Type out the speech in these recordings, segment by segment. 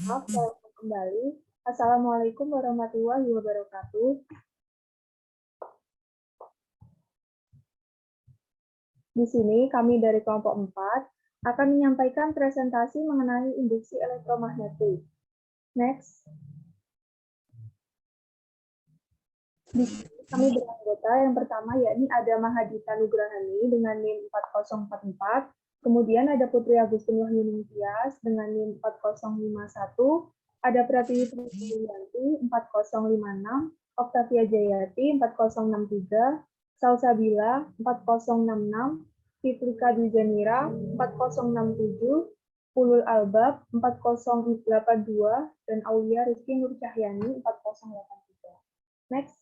Maaf, saya kembali. Assalamualaikum warahmatullahi wabarakatuh. Di sini kami dari kelompok 4 akan menyampaikan presentasi mengenai induksi elektromagnetik. Next. Di sini kami beranggota yang pertama yakni ada Mahadita Nugrahani dengan NIM 4044, kemudian ada Putri Agustin Wahyuningtyas dengan NIM 4051, ada Pratiwi Triyanti 4056, Oktavia Jayati 4063, Salsabila 4066, Fitrika Dwijanira 4067, Ulul Albab 4082, dan Aulia Rizky Nur Cahyani 4083. Next.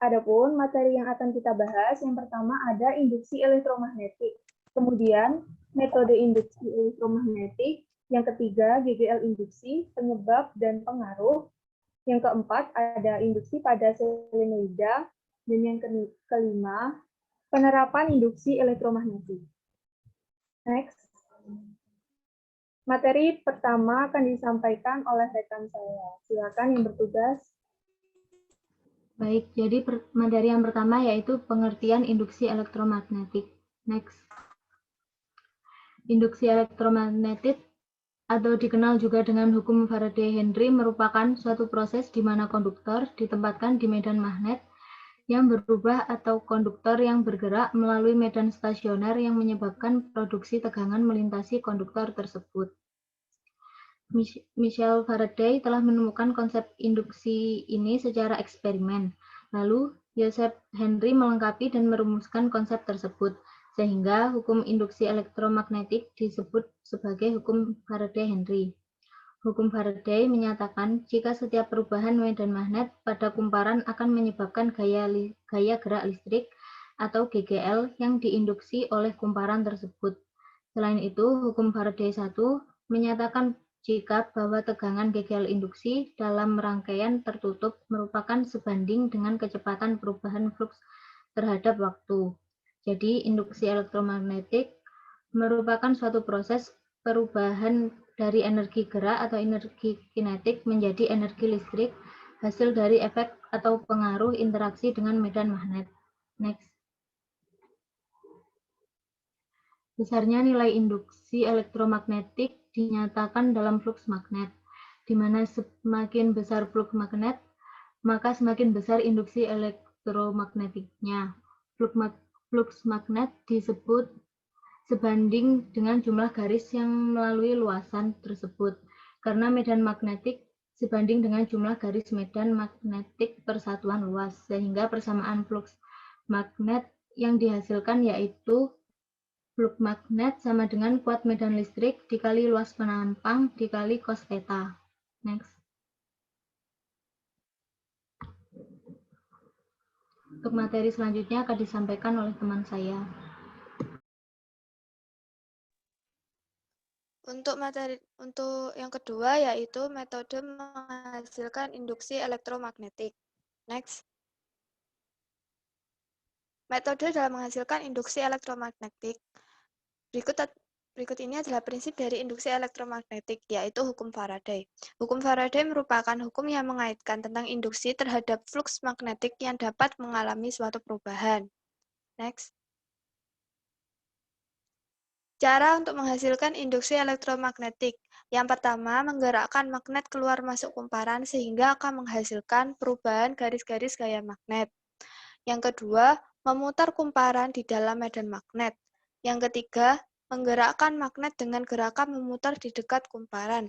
Adapun materi yang akan kita bahas, yang pertama ada induksi elektromagnetik, kemudian metode induksi elektromagnetik, yang ketiga GGL induksi, penyebab dan pengaruh, yang keempat ada induksi pada solenoida, dan yang kelima penerapan induksi elektromagnetik. Next. Materi pertama akan disampaikan oleh rekan saya. Silakan yang bertugas. Baik, jadi materi yang pertama yaitu pengertian induksi elektromagnetik. Next. Induksi elektromagnetik atau dikenal juga dengan hukum Faraday-Henry merupakan suatu proses di mana konduktor ditempatkan di medan magnet yang berubah atau konduktor yang bergerak melalui medan stasioner yang menyebabkan produksi tegangan melintasi konduktor tersebut. Michael Faraday telah menemukan konsep induksi ini secara eksperimen. Lalu, Joseph Henry melengkapi dan merumuskan konsep tersebut, sehingga hukum induksi elektromagnetik disebut sebagai hukum Faraday-Henry. Hukum Faraday menyatakan jika setiap perubahan medan magnet pada kumparan akan menyebabkan gaya gerak listrik atau GGL yang diinduksi oleh kumparan tersebut. Selain itu, hukum Faraday 1 menyatakan jika bahwa tegangan GGL induksi dalam rangkaian tertutup merupakan sebanding dengan kecepatan perubahan flux terhadap waktu. Jadi, induksi elektromagnetik merupakan suatu proses perubahan dari energi gerak atau energi kinetik menjadi energi listrik hasil dari efek atau pengaruh interaksi dengan medan magnet. Next. Besarnya nilai induksi elektromagnetik dinyatakan dalam flux magnet, di mana semakin besar flux magnet, maka semakin besar induksi elektromagnetiknya. Flux magnet disebut sebanding dengan jumlah garis yang melalui luasan tersebut, karena medan magnetik sebanding dengan jumlah garis medan magnetik persatuan luas, sehingga persamaan flux magnet yang dihasilkan yaitu flux magnet sama dengan kuat medan listrik dikali luas penampang dikali cos theta. Next. Untuk materi selanjutnya akan disampaikan oleh teman saya. Untuk yang kedua yaitu metode menghasilkan induksi elektromagnetik. Next. Metode dalam menghasilkan induksi elektromagnetik. Berikut ini adalah prinsip dari induksi elektromagnetik, yaitu hukum Faraday. Hukum Faraday merupakan hukum yang mengaitkan tentang induksi terhadap flux magnetik yang dapat mengalami suatu perubahan. Next. Cara untuk menghasilkan induksi elektromagnetik. Yang pertama, menggerakkan magnet keluar masuk kumparan sehingga akan menghasilkan perubahan garis-garis gaya magnet. Yang kedua, memutar kumparan di dalam medan magnet. Yang ketiga, menggerakkan magnet dengan gerakan memutar di dekat kumparan.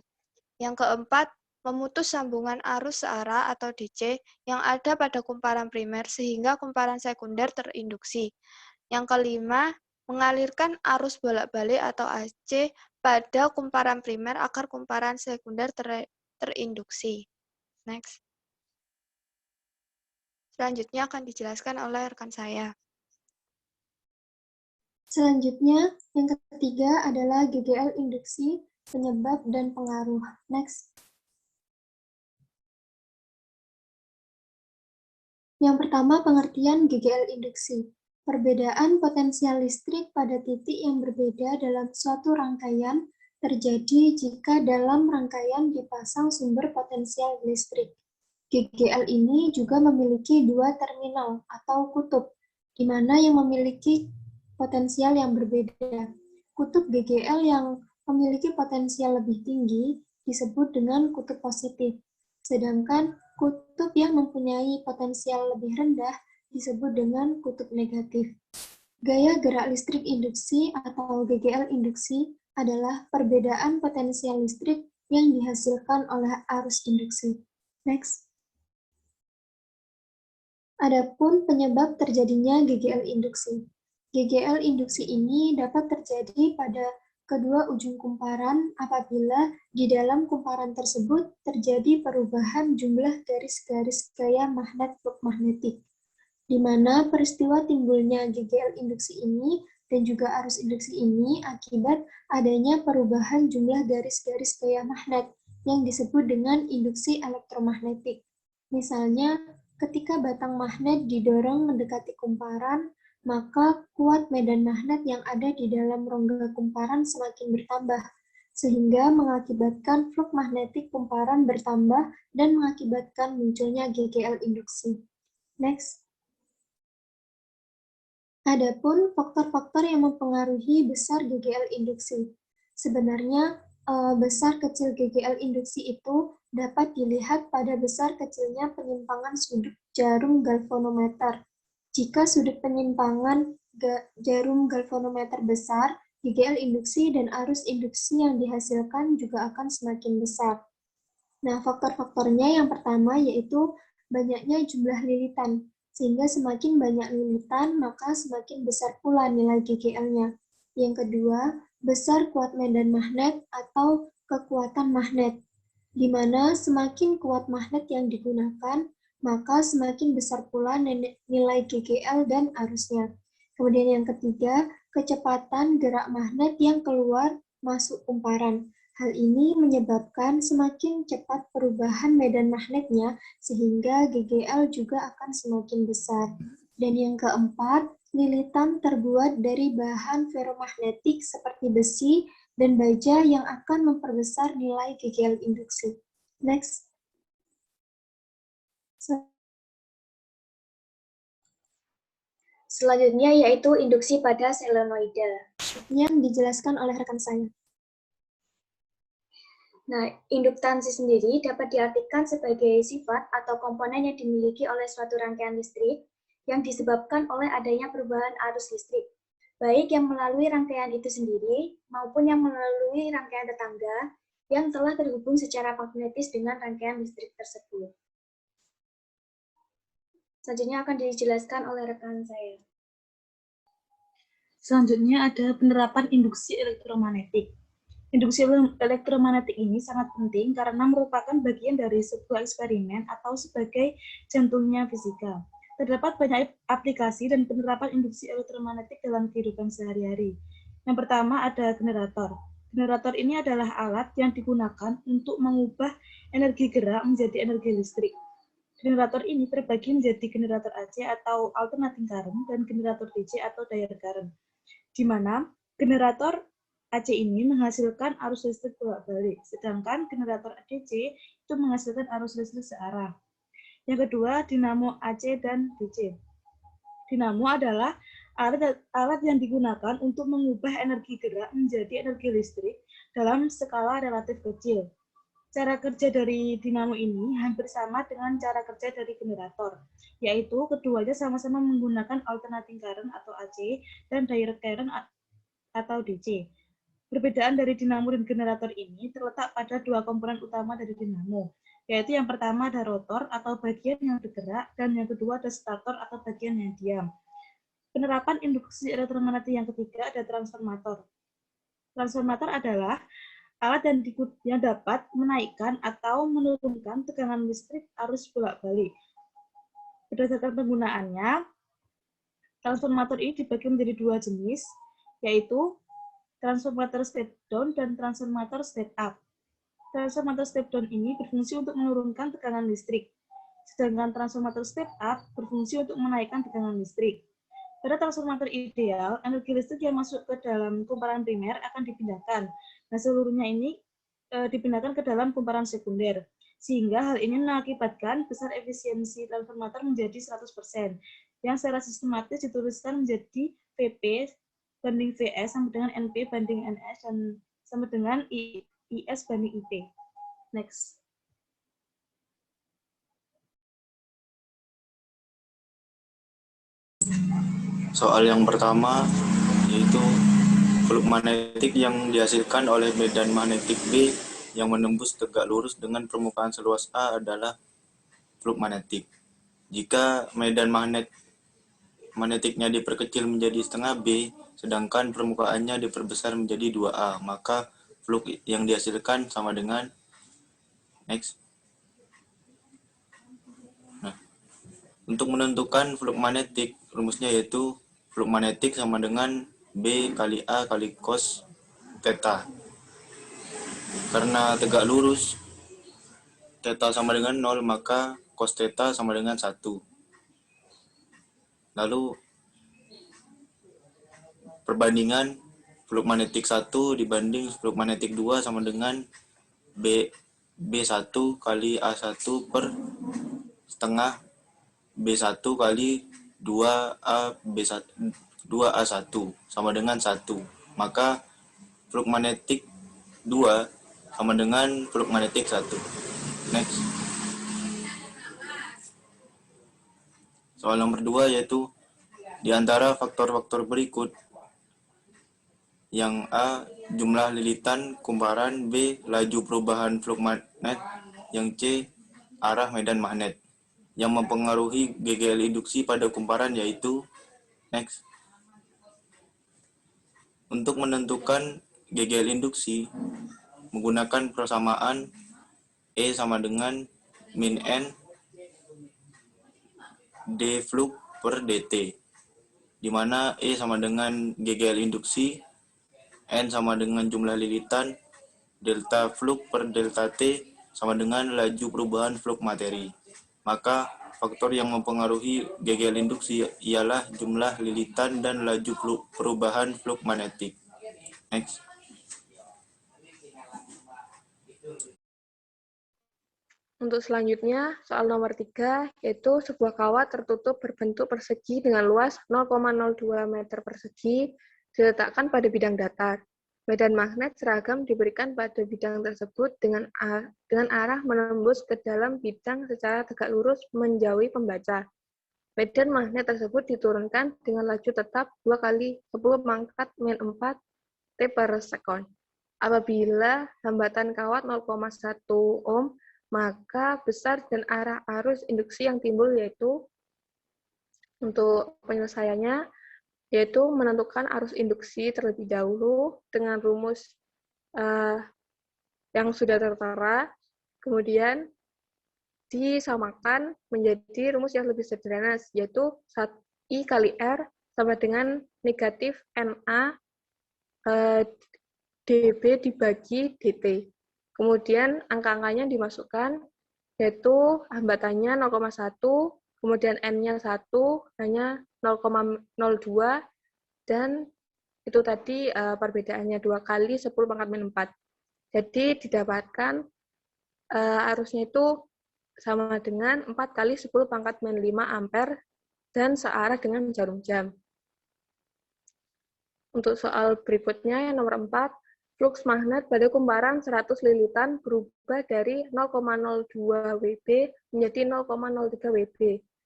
Yang keempat, memutus sambungan arus searah atau DC yang ada pada kumparan primer sehingga kumparan sekunder terinduksi. Yang kelima, mengalirkan arus bolak-balik atau AC pada kumparan primer agar kumparan sekunder terinduksi. Next. Selanjutnya akan dijelaskan oleh rekan saya. Selanjutnya, yang ketiga adalah GGL induksi, penyebab, dan pengaruh. Next. Yang pertama, pengertian GGL induksi. Perbedaan potensial listrik pada titik yang berbeda dalam suatu rangkaian terjadi jika dalam rangkaian dipasang sumber potensial listrik. GGL ini juga memiliki dua terminal atau kutub, di mana yang memiliki potensial yang berbeda. Kutub GGL yang memiliki potensial lebih tinggi disebut dengan kutub positif, sedangkan kutub yang mempunyai potensial lebih rendah disebut dengan kutub negatif. Gaya gerak listrik induksi atau GGL induksi adalah perbedaan potensial listrik yang dihasilkan oleh arus induksi. Next. Adapun penyebab terjadinya GGL induksi. GGL induksi ini dapat terjadi pada kedua ujung kumparan apabila di dalam kumparan tersebut terjadi perubahan jumlah garis-garis gaya magnet flux magnetik, di mana peristiwa timbulnya GGL induksi ini dan juga arus induksi ini akibat adanya perubahan jumlah garis-garis gaya magnet yang disebut dengan induksi elektromagnetik. Misalnya, ketika batang magnet didorong mendekati kumparan, maka kuat medan magnet yang ada di dalam rongga kumparan semakin bertambah, sehingga mengakibatkan flux magnetik kumparan bertambah dan mengakibatkan munculnya GGL induksi. Next. Adapun faktor-faktor yang mempengaruhi besar GGL induksi. Sebenarnya, besar kecil GGL induksi itu dapat dilihat pada besar kecilnya penyimpangan sudut jarum galvanometer. Jika sudut penyimpangan jarum galvanometer besar, GGL induksi dan arus induksi yang dihasilkan juga akan semakin besar. Nah, faktor-faktornya yang pertama yaitu banyaknya jumlah lilitan. Sehingga semakin banyak lilitan, maka semakin besar pula nilai GGL-nya. Yang kedua, besar kuat medan magnet atau kekuatan magnet, di mana semakin kuat magnet yang digunakan, maka semakin besar pula nilai GGL dan arusnya. Kemudian yang ketiga, kecepatan gerak magnet yang keluar masuk kumparan. Hal ini menyebabkan semakin cepat perubahan medan magnetnya sehingga GGL juga akan semakin besar. Dan yang keempat, lilitan terbuat dari bahan ferromagnetik seperti besi dan baja yang akan memperbesar nilai GGL induksi. Next. Selanjutnya yaitu induksi pada selenoida yang dijelaskan oleh rekan saya. Nah, induktansi sendiri dapat diartikan sebagai sifat atau komponen yang dimiliki oleh suatu rangkaian listrik yang disebabkan oleh adanya perubahan arus listrik, baik yang melalui rangkaian itu sendiri maupun yang melalui rangkaian tetangga yang telah terhubung secara magnetis dengan rangkaian listrik tersebut. Selanjutnya akan dijelaskan oleh rekan saya. Selanjutnya ada penerapan induksi elektromagnetik. Induksi elektromagnetik ini sangat penting karena merupakan bagian dari sebuah eksperimen atau sebagai jantungnya fisika. Terdapat banyak aplikasi dan penerapan induksi elektromagnetik dalam kehidupan sehari-hari. Yang pertama ada generator. Generator ini adalah alat yang digunakan untuk mengubah energi gerak menjadi energi listrik. Generator ini terbagi menjadi generator AC atau alternating current dan generator DC atau direct current, di mana generator AC ini menghasilkan arus listrik bolak-balik, sedangkan generator DC itu menghasilkan arus listrik searah. Yang kedua, dinamo AC dan DC. Dinamo adalah Alat yang digunakan untuk mengubah energi gerak menjadi energi listrik dalam skala relatif kecil. Cara kerja dari dinamo ini hampir sama dengan cara kerja dari generator, yaitu keduanya sama-sama menggunakan alternating current atau AC dan direct current atau DC. Perbedaan dari dinamo dan generator ini terletak pada dua komponen utama dari dinamo, yaitu yang pertama ada rotor atau bagian yang bergerak, dan yang kedua ada stator atau bagian yang diam. Penerapan induksi elektromagnetik yang ketiga ada transformator. Transformator adalah alat yang dapat menaikkan atau menurunkan tegangan listrik arus bolak-balik. Berdasarkan penggunaannya, transformator ini dibagi menjadi dua jenis, yaitu transformator step down dan transformator step up. Transformator step down ini berfungsi untuk menurunkan tegangan listrik, sedangkan transformator step up berfungsi untuk menaikkan tegangan listrik. Pada transformator ideal, energi listrik yang masuk ke dalam kumparan primer akan dipindahkan. Nah, seluruhnya ini dipindahkan ke dalam kumparan sekunder, sehingga hal ini mengakibatkan besar efisiensi transformator menjadi 100%, yang secara sistematis dituliskan menjadi VP banding VS sama dengan NP banding NS dan sama dengan IS banding IP. Next. Soal yang pertama yaitu flux magnetik yang dihasilkan oleh medan magnetik B yang menembus tegak lurus dengan permukaan seluas A adalah flux magnetik. Jika medan magnetiknya diperkecil menjadi setengah B, sedangkan permukaannya diperbesar menjadi 2A, maka flux yang dihasilkan sama dengan Next. Nah, untuk menentukan flux magnetik, rumusnya yaitu flux magnetik sama dengan B kali A kali cos theta. Karena tegak lurus, theta sama dengan 0, maka cos theta sama dengan 1. Lalu, perbandingan flux magnetik 1 dibanding flux magnetik 2 sama dengan B1 kali A1 per setengah B1 kali 2A1 sama dengan 1. Maka flux magnetik 2 sama dengan flux magnetik 1. Next. Soal nomor 2 yaitu di antara faktor-faktor berikut, yang A, jumlah lilitan kumparan, B, laju perubahan flux magnet, yang C, arah medan magnet. Yang mempengaruhi GGL induksi pada kumparan yaitu Next. Untuk menentukan GGL induksi, menggunakan persamaan E sama dengan min N D flux per DT, di mana E sama dengan GGL induksi, N sama dengan jumlah lilitan, delta flux per delta T sama dengan laju perubahan flux materi. Maka faktor yang mempengaruhi GGL induksi ialah jumlah lilitan dan laju perubahan flux magnetik. Next. Untuk selanjutnya, soal nomor 3, yaitu sebuah kawat tertutup berbentuk persegi dengan luas 0,02 meter persegi diletakkan pada bidang datar. Medan magnet seragam diberikan pada bidang tersebut dengan arah menembus ke dalam bidang secara tegak lurus menjauhi pembaca. Medan magnet tersebut diturunkan dengan laju tetap 2 kali 10 pangkat min 4 T per sekon. Apabila hambatan kawat 0,1 ohm, maka besar dan arah arus induksi yang timbul yaitu, untuk penyelesaiannya, yaitu menentukan arus induksi terlebih dahulu dengan rumus yang sudah tertera, kemudian disamakan menjadi rumus yang lebih sederhana, yaitu I kali R sama dengan negatif NA dB dibagi dt. Kemudian angka-angkanya dimasukkan, yaitu hambatannya 0,1, kemudian N-nya 1, hanya 0,02, dan itu tadi perbedaannya 2 kali 10 pangkat min 4. Jadi didapatkan arusnya itu sama dengan 4 kali 10 pangkat min 5 ampere dan searah dengan jarum jam. Untuk soal berikutnya yang nomor 4, fluks magnet pada kumparan 100 lilitan berubah dari 0,02 Wb menjadi 0,03 Wb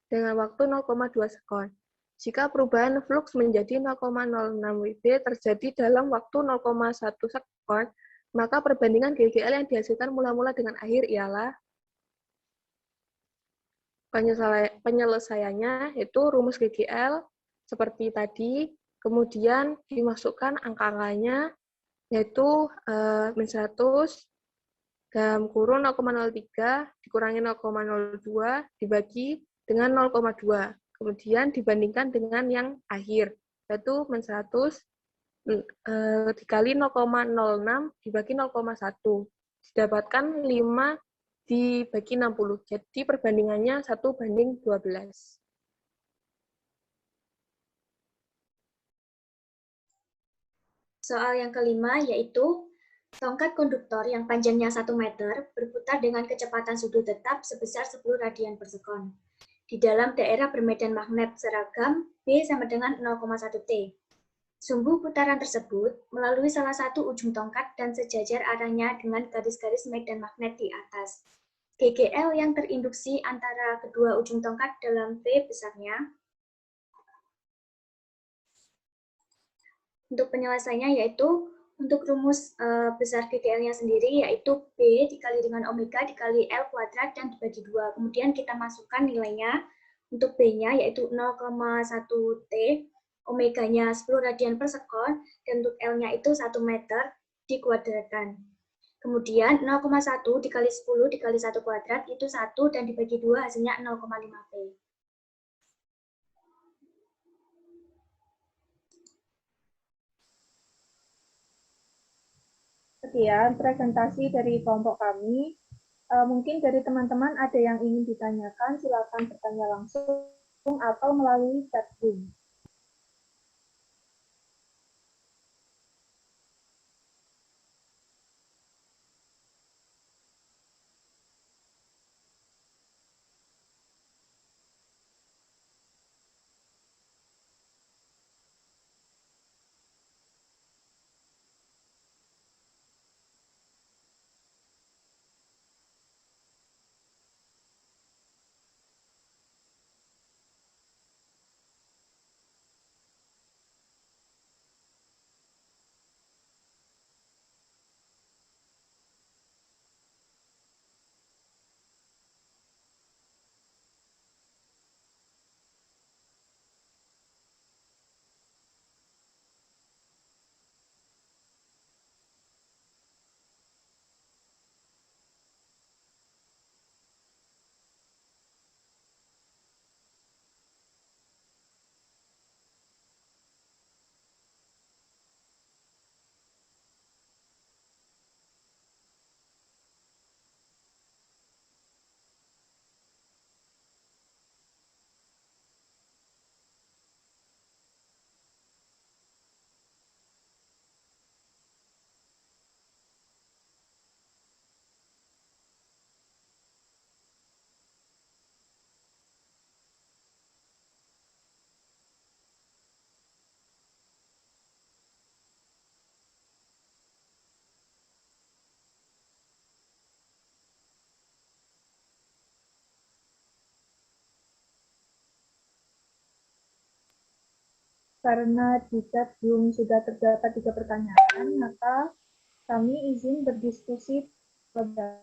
dengan waktu 0,2 sekon. Jika perubahan fluks menjadi 0,06 Wb terjadi dalam waktu 0,1 sekon, maka perbandingan GGL yang dihasilkan mula-mula dengan akhir ialah penyelesaiannya yaitu rumus GGL seperti tadi, kemudian dimasukkan angka-angkanya yaitu min 100 dalam kurun 0,03 dikurangi 0,02 dibagi dengan 0,2. Kemudian dibandingkan dengan yang akhir, yaitu min 100 dikali 0,06 dibagi 0,1. Didapatkan 5 dibagi 60. Jadi perbandingannya 1:12. Soal yang kelima yaitu tongkat konduktor yang panjangnya 1 meter berputar dengan kecepatan sudut tetap sebesar 10 radian per sekon. Di dalam daerah bermedan magnet seragam B sama dengan 0,1 T. Sumbu putaran tersebut melalui salah satu ujung tongkat dan sejajar arahnya dengan garis-garis medan magnet di atas. GGL yang terinduksi antara kedua ujung tongkat dalam V besarnya. Untuk penyelesaiannya yaitu untuk rumus besar GGL-nya sendiri yaitu B dikali dengan omega dikali L kuadrat dan dibagi 2. Kemudian kita masukkan nilainya. Untuk B-nya yaitu 0,1 T, omeganya 10 radian per sekon, dan untuk L-nya itu 1 meter dikuadratkan. Kemudian 0,1 dikali 10 dikali 1 kuadrat itu 1 dan dibagi 2 hasilnya 0,5 P. Sekian presentasi dari kelompok kami. Mungkin dari teman-teman ada yang ingin ditanyakan, silakan bertanya langsung atau melalui chat Zoom. Karena di chat Zoom sudah terdapat 3 pertanyaan, maka kami izin berdiskusi terlebih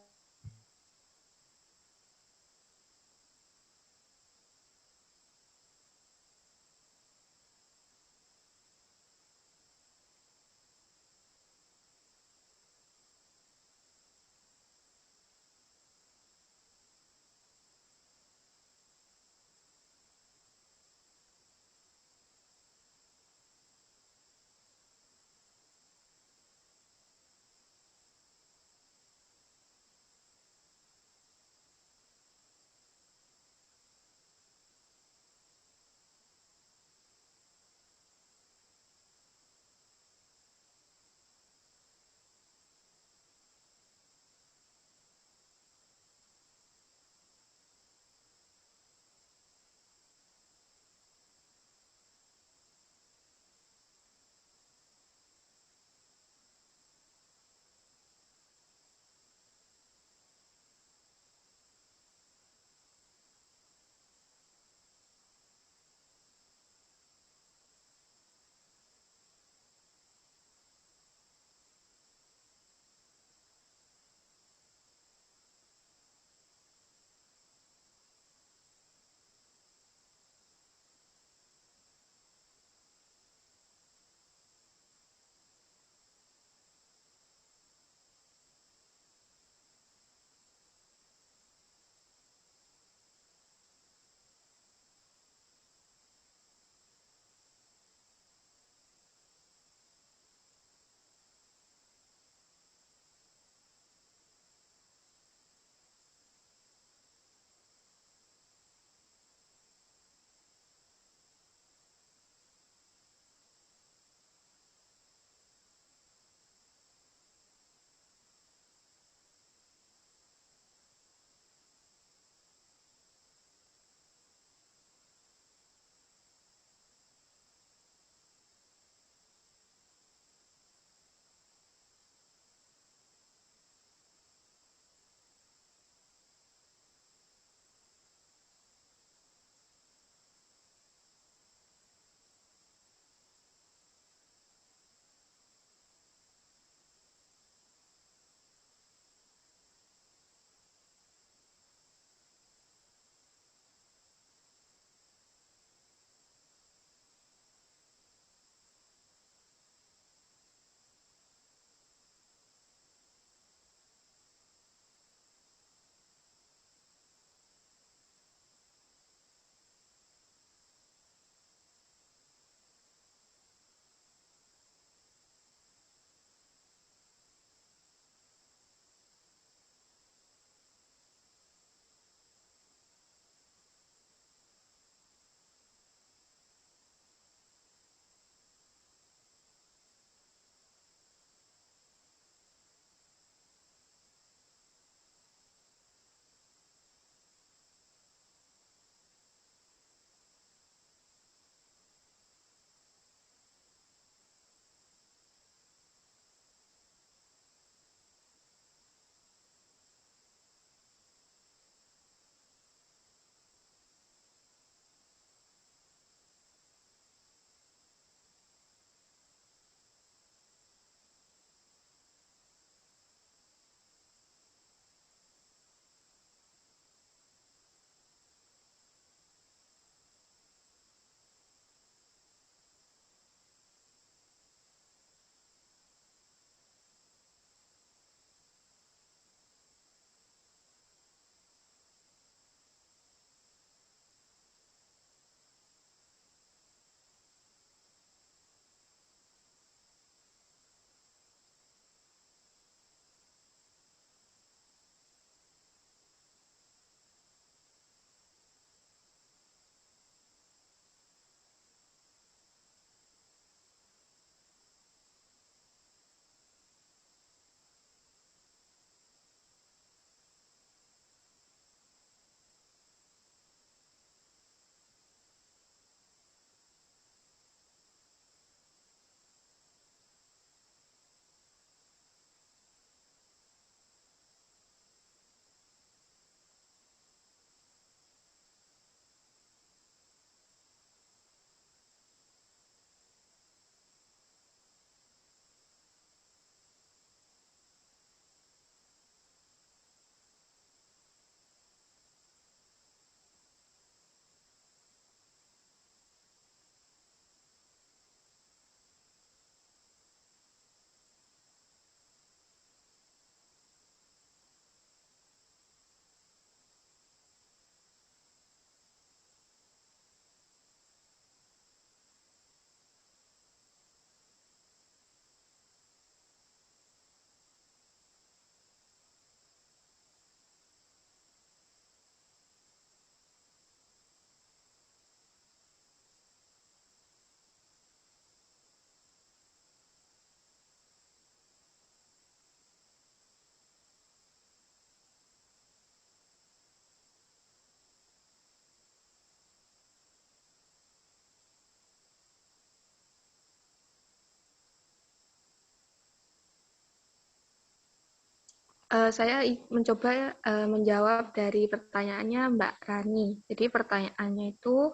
Saya mencoba menjawab dari pertanyaannya Mbak Rani. Jadi pertanyaannya itu,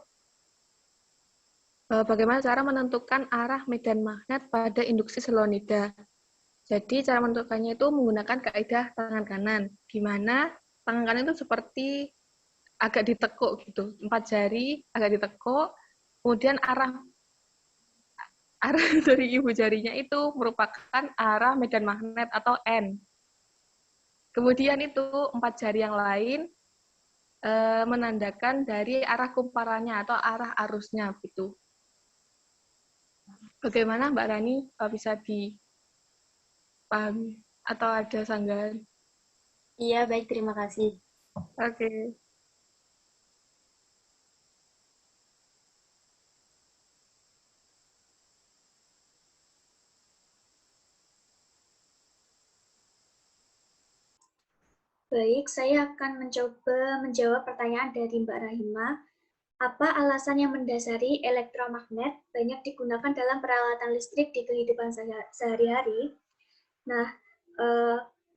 bagaimana cara menentukan arah medan magnet pada induksi selonida? Jadi cara menentukannya itu menggunakan kaidah tangan kanan, di mana tangan kanan itu seperti agak ditekuk gitu, 4 jari agak ditekuk, kemudian arah dari ibu jarinya itu merupakan arah medan magnet atau N. Kemudian itu 4 jari yang lain menandakan dari arah kumparannya atau arah arusnya gitu. Bagaimana Mbak Rani, bisa dipahami atau ada sanggahan? Iya, baik, terima kasih. Oke. Baik, saya akan mencoba menjawab pertanyaan dari Mbak Rahima. Apa alasan yang mendasari elektromagnet banyak digunakan dalam peralatan listrik di kehidupan sehari-hari? Nah,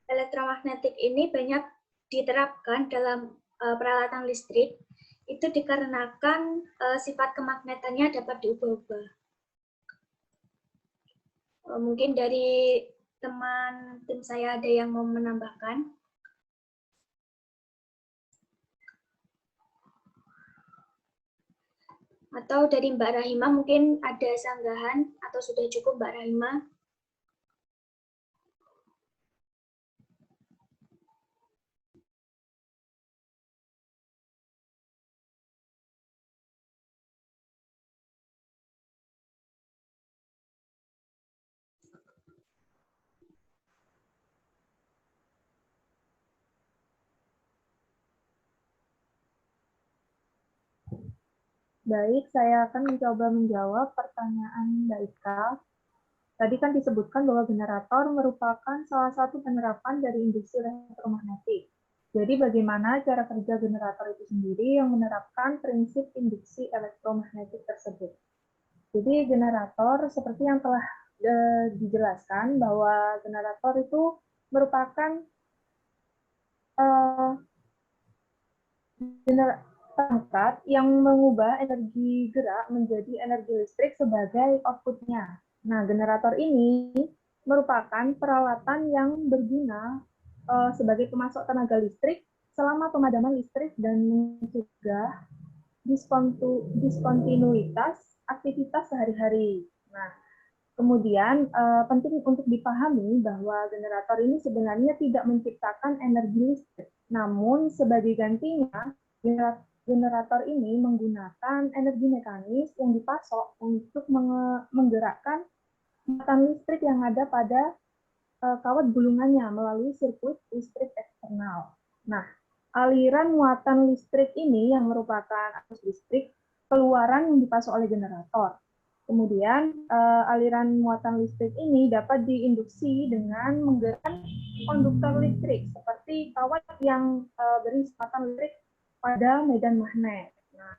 elektromagnetik ini banyak diterapkan dalam peralatan listrik, itu dikarenakan sifat kemagnetannya dapat diubah-ubah. Mungkin dari teman tim saya ada yang mau menambahkan? Atau dari Mbak Rahima mungkin ada sanggahan atau sudah cukup Mbak Rahima? Baik, saya akan mencoba menjawab pertanyaan Mbak Ika. Tadi kan disebutkan bahwa generator merupakan salah satu penerapan dari induksi elektromagnetik. Jadi bagaimana cara kerja generator itu sendiri yang menerapkan prinsip induksi elektromagnetik tersebut. Jadi generator seperti yang telah dijelaskan bahwa generator itu merupakan perangkat yang mengubah energi gerak menjadi energi listrik sebagai output-nya. Nah, generator ini merupakan peralatan yang berguna sebagai pemasok tenaga listrik selama pemadaman listrik dan mencegah diskontinuitas aktivitas sehari-hari. Nah, kemudian penting untuk dipahami bahwa generator ini sebenarnya tidak menciptakan energi listrik, namun sebagai gantinya generator ini menggunakan energi mekanis yang dipasok untuk menggerakkan muatan listrik yang ada pada kawat gulungannya melalui sirkuit listrik eksternal. Nah, aliran muatan listrik ini yang merupakan arus listrik keluaran yang dipasok oleh generator. Kemudian aliran muatan listrik ini dapat diinduksi dengan menggerakkan konduktor listrik seperti kawat yang berisi muatan listrik pada medan magnet. Nah,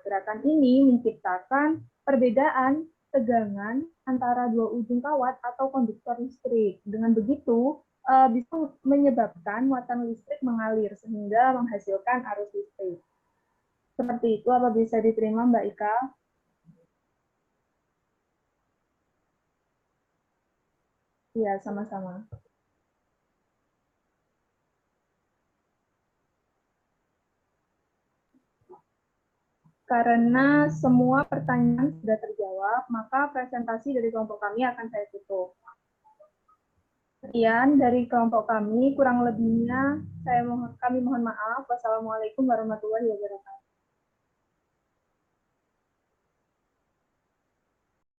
gerakan ini menciptakan perbedaan tegangan antara dua ujung kawat atau konduktor listrik. Dengan begitu, bisa menyebabkan muatan listrik mengalir sehingga menghasilkan arus listrik. Seperti itu, apa bisa diterima Mbak Ika? Iya, sama-sama. Karena semua pertanyaan sudah terjawab, maka presentasi dari kelompok kami akan saya tutup. Sekian dari kelompok kami, kurang lebihnya kami mohon maaf. Wassalamualaikum warahmatullahi wabarakatuh.